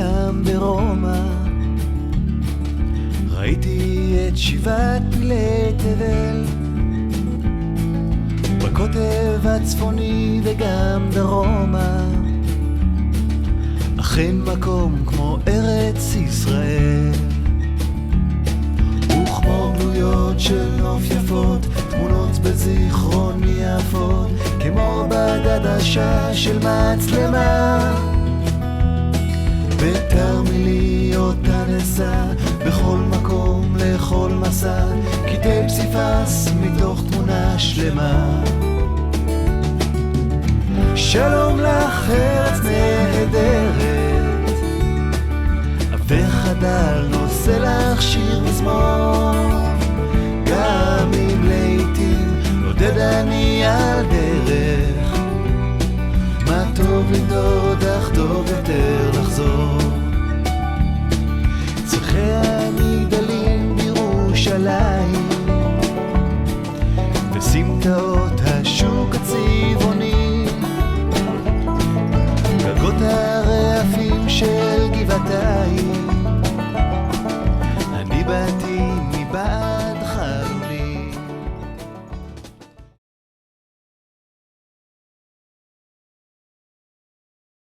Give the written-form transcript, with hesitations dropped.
וגם ברומא. ראיתי את שבעת פלאי תבל בקוטב הצפוני וגם דרומה. אכן מקום כמו ארץ ישראל, וכמו גלויות של נוף יפות, תמונות בזיכרוני יפות, כמו בדדשה של מצלמה. בתרמילי אותה נסע, בכל מקום לכל מסע, קטעי פסיפס מתוך תמונה שלמה. שלום לך ארץ נהדרת, וחדל נושא לך שיר מזמור, גם אם לעתים נודד אני ילדה